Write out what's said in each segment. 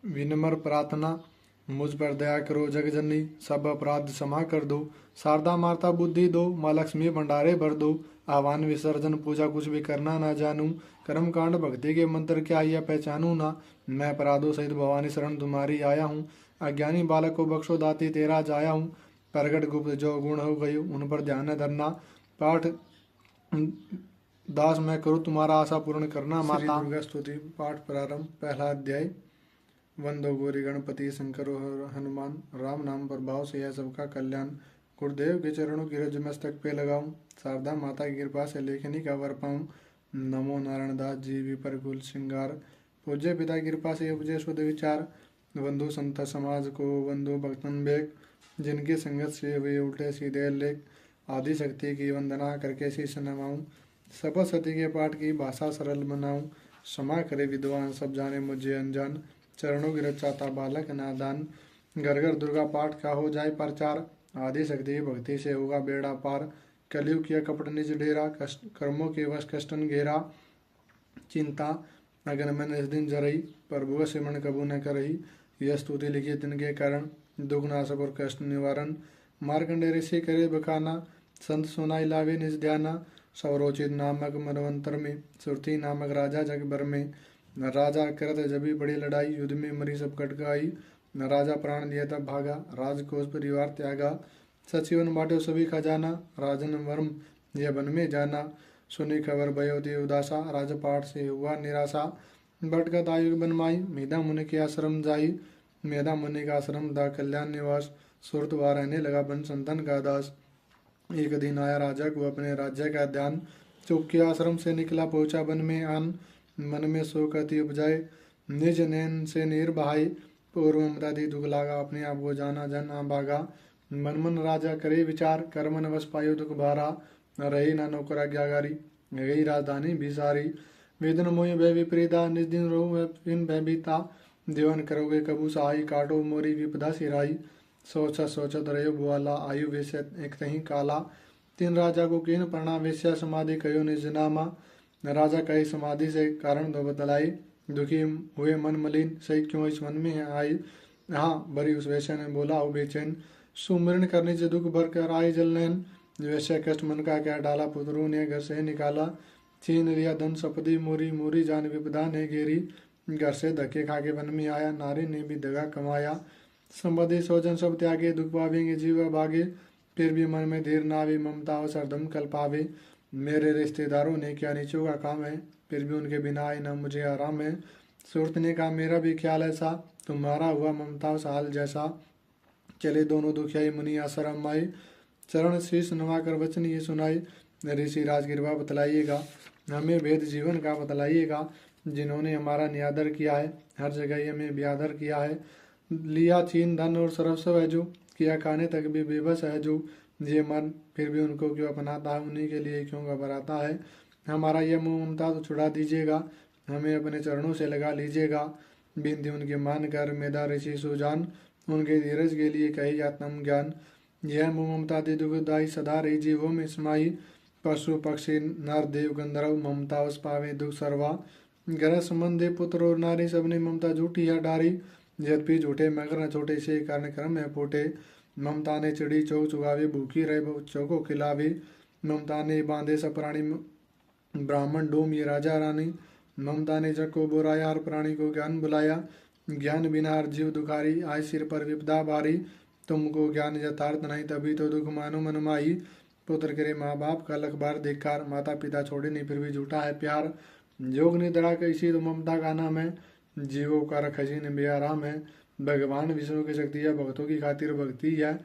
विनम्र प्रार्थना, मुझ पर दया करो जगजननी, सब अपराध क्षमा कर दो। शारदा माता बुद्धि दो, माँ लक्ष्मी भंडारे भर दो। आह्वान विसर्जन पूजा कुछ भी करना ना जानूं, कर्म कांड भक्ति के मंत्र क्या यह पहचानूं ना। मैं अपराधों सहित भवानी शरण तुम्हारी आया हूँ, अज्ञानी बालक को बख्शो दाती तेरा जाया हूँ। प्रगट गुप्त जो गुण हो गई उन पर ध्यान न धरना, पाठ दास मैं करूँ तुम्हारा आशा पूर्ण करना। माता दुर्गा स्तुति पाठ प्रारंभ। पहला अध्याय। वंदो गौरी गणपति शंकर और हनुमान, राम नाम प्रभाव से यह सबका कल्याण। गुरुदेव के चरणों की रज मस्तक पे लगाऊं, शारदा माता की कृपा से लेखनी का वर पाऊं। नमो नारायण दास जी विपर कुल श्रृंगार, पूज्य पिता की कृपा से उपजे शुद्ध विचार। वंदो संत समाज को वंदो भक्तन बेग, जिनकी संगत से वे उल्टे सीधे लेख। आदि शक्ति की वंदना करके शीश नवाऊं, शपथ सती के पाठ की भाषा सरल बनाऊं। क्षमा करे विद्वान सब जाने मुझे अनजान, चरणों की रचाता बालक नादान। घर घर दुर्गा पाठ का हो जाए प्रचार, आदि शक्ति भक्ति से होगा बेड़ा पार। कलयुग किया कपट निज डेरा, कष्ट कर्मों के वश कष्टन घेरा। चिंता अगन मन इस दिन जरई, प्रभु सिमरण कबू न करही। यह स्तुति लिखी तिनके कारण, दुख नाशक और कष्ट निवारण। मार्कंडे ऋषि करे बखाना, संत सुनाई लावे निज ध्याना। सौरोचित नामक मनवंतर में, सुरथी नामक राजा जग भर में। राजा करत जबी बड़ी लड़ाई, युद्ध में मरी सब कटकाई। राजा प्राण दिया तब भागा, राजकोष परिवार त्यागा। सचिवन बांटे सभी खजाना, राजन वर्म यह वन में जाना। सुनी खबर भयो ते उदासा, राजपाट से हुआ निराशा। बटगत आयु बनमाई, मेधा मुनि के आश्रम जाई। मेधा मुनि का आश्रम दा कल्याण निवास, सुरत वहाँ रहने लगा बन संतन का दास। एक दिन आया राजा को अपने राज्य का ध्यान, चुप के आश्रम से निकला पहुंचा वन में आन। मन में शोक अति उपजाए, निज नैन से नीर बहाई। पूर्व ममता दी दुख लागा, अपने आप को जाना जन आ भागा। मन मन राजा करे विचार, कर मन वश पायो दुख भारा। रही ना नौकर आज्ञाकारी, गई राजधानी भी सारी। वेदन मोहि भय विपरीता, निज दिन रो इन भय बीता। जीवन करोगे कबू सहाय, काटो मोरी विपदा सिराई। सोचत सोचत रहो बुआला, आयु वेश्य एक तही काला। तीन राजा को कीन प्रणाम, वेश्या समाधि कहो निज नामा। राजा कहे समाधि से कारण दो बतलाई, दुखी हुए मन मलिन सही क्यों इस मन में आई। हाँ बरी उस वेश्या ने बोला हो बेचैन, सुमिरन करने से दुख भर कर आई जलनैन। वैश्य कष्ट मन का क्या डाला, पुत्रों ने घर से निकाला। छीन लिया धन सपदी मोरी, मोरी जान विपदा ने घेरी। घर से धक्के खाके वन में आया, नारी ने भी दगा कमाया। संबंधी स्वजन सब त्यागे, दुख पावेंगे जीव भागे। फिर भी मन में धीर ना आवे, ममता और सरदम कल पावे। मेरे रिश्तेदारों ने क्या नीचों का काम है, फिर भी उनके बिना आए न मुझे आराम है। सूरत ने कहा मेरा भी ख्याल ऐसा, तुम्हारा हुआ ममता साल जैसा। चले दोनों दुखियाई मुनि आश्रम आए, चरण शीश नवाकर वचन ये सुनाई। ऋषि राज कृपा बतलाइएगा, हमें भेद जीवन का बतलाइएगा। जिन्होंने हमारा निरादर किया है, हर जगह हमें ब्यादर किया है। लिया छीन धन और सर्वस्व है जो, किया खाने तक भी बेबस है जो। ये मन फिर भी उनको क्यों अपनाता है, उन्हीं के लिए क्यों घबराता है। हमारा यह मोह ममता तो छुड़ा दीजिएगा, हमें अपने चरणों से लगा लीजिएगा। बिनती उनके मान कर मेधा ऋषि सुजान, उनके धीरज के लिए कही आत्म ज्ञान। यह मोह ममता दे दुखदाई, सदा रही जीवों में समाई। पशु पक्षी नर देव गंधर्व, ममता उस पावे दुख सर्वा। ग्रह संबंधी पुत्र और नारी, सबने ममता झूठी है डारी। यद्यपि झूठे मगर न छोटे, से कारण क्रम में फूटे। ममता ने चिड़ी चौक चुगावे, भूखी रहे बच्चों को खिलावे। ममता ने बांधे सब प्राणी, ब्राह्मण डोम ये राजा रानी। ममता ने जग को बोराया, हर प्राणी को ज्ञान बुलाया। ज्ञान बिना हर जीव दुखारी, आय सिर पर विपदा भारी। तुमको ज्ञान यथार्थ नहीं, तभी तो दुख मानो मन माही। पुत्र करे माँ बाप का लख बार धिक्कार, माता पिता छोड़े नहीं फिर भी झूठा है प्यार। योग निद्रा कैसी तो ममता का नाम है, जीवों का रखजीन बेआराम है। भगवान विष्णु की शक्ति है, भक्तों की खातिर भक्ति है।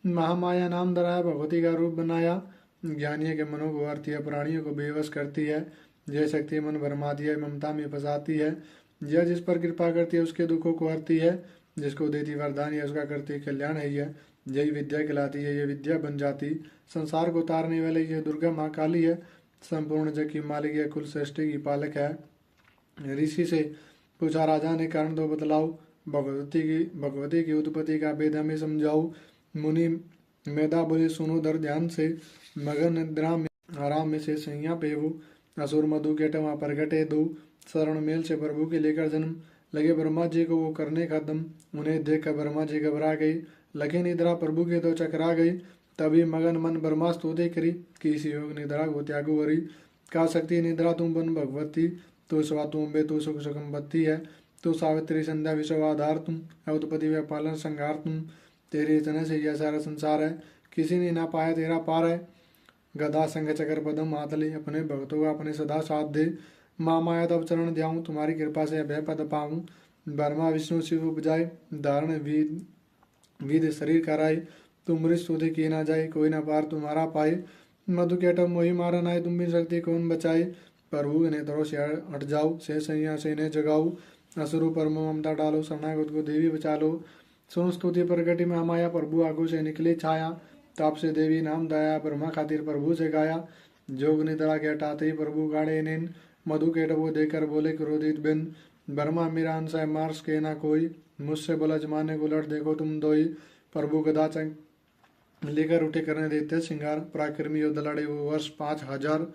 महामाया नाम धराया, भगवती का रूप बनाया। ज्ञानियों के मनों को आरती है, प्राणियों को बेवश करती है। यह शक्ति मन भरमाती है, ममता में फंसाती है। यह जिस पर कृपा करती है उसके दुखों को हरती है। जिसको देती वरदान है उसका करती कल्याण है। यही विद्या कहलाती है, यह विद्या बन जाती। संसार को तारने वाली यह दुर्गा माँ काली है। संपूर्ण जग की मालिक है, कुल सृष्टि की पालक है। ऋषि से पूछा राजा ने, कारण दो बतलाओ। भगवती की उत्पत्ति का भेद हमें समझाओ। मुनि मेधा बोले, सुनो धर ध्यान से। मगन निद्रा में आराम में से सैया पेवो। असुर मधु के टवा प्रगटे दो। शरण मेल से प्रभु के लेकर जन्म, लगे ब्रह्मा जी को वो करने का दम। उन्हें देखकर ब्रह्मा जी घबरा गई, लगे निद्रा प्रभु के तो चकरा गई। तभी मगन मन ब्रह्मा स्तुति करी, किसी योग निद्रा को त्यागो वरी। का शक्ति निद्रा तुम बन भगवती, तो स्वा तुम बे तो सुख सुखमबत्ती है। तो सावित्री संध्या विश्वाधार तुम, उत्पत्ति व पालन संहार तुम। तेरे इतने से यह सारा संसार है, किसी ने ना पाया तेरा पार है। गदा संग चकर पदम मातले, अपने भक्तों का अपने सदा साथ दे। माँ माया तब चरण ध्याऊं, तुम्हारी कृपा से अभय पद पाऊं। ब्रह्मा विष्णु शिव उपजाए, धारण विध शरीर कराए। तुम मृत स्तुति की ना जाए, कोई ना पार तुम्हारा पाए। मधु केटम मोहि मारा नाय, तुम भी शक्ति कौन बचाए। प्रभु इन्हें तरो से हट जाओ, से सैया से इन्हें जगाओ। असुरु पर ममता डालो, शरणागत को देवी बचा लो। सुन स्तुति प्रगति में माया, प्रभु आगू से निकले छाया। ताप से देवी नाम दाया, ब्रह्मा खातिर प्रभु से गाया। जोग निद्रा के हटाते ही प्रभु गाड़े नेन, मधु के डबो देकर बोले क्रोधित बिन। ब्रह्मा मेरा अंश है मार्स के ना कोई, मुझसे बोला जमाने को लड़ देखो तुम दोई। प्रभु गदा लेकर उठे करने देते श्रृंगार, पराक्रमी योद्धा लड़े वो वर्ष 5000।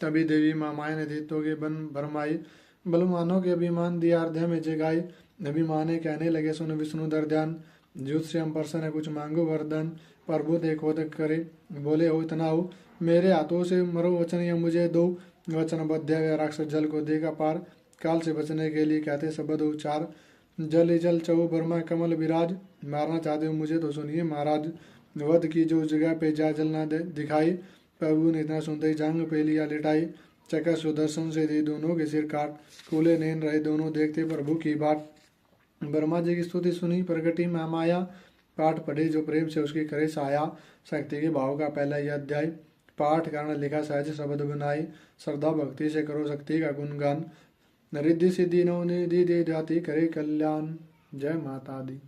तभी देवी माँ माया ने देतों के बन भरमाई, बलवानों के अभिमान दिया हृदय में जगाई। अभिमाने कहने लगे सुन विष्णु दर ध्यान, जुत से हम प्रसन्न है कुछ मांगो वरदान। प्रभु देखो तक करे, बोले हो इतना हो, मेरे हाथों से मरो वचन या मुझे दो। वचन बद्ध राक्षस जल को देगा पार, काल से बचने के लिए कहते शब्द उच्चार। जल जल चौ ब्रह्मा कमल विराज, मारना चाहते हो मुझे तो सुनिए महाराज। वध की जो जगह पे जा जल ना दिखाई, प्रभु ने इतना सुनते ही जांग पे लिया लिटाई। चकर सुदर्शन से दी दोनों के सिर काट, खुले नैन रहे दोनों देखते प्रभु की बाट। ब्रह्मा जी की स्तुति सुनी प्रगति में माया, पाठ पढ़े जो प्रेम से उसकी करे साया। शक्ति के भाव का पहला यह अध्याय, पाठ कारण लिखा सहज शब्द बनाई। श्रद्धा भक्ति से करो शक्ति का गुणगान, रिद्धि सिद्धि नौ निधि दे जाति करे कल्याण। जय माता दी।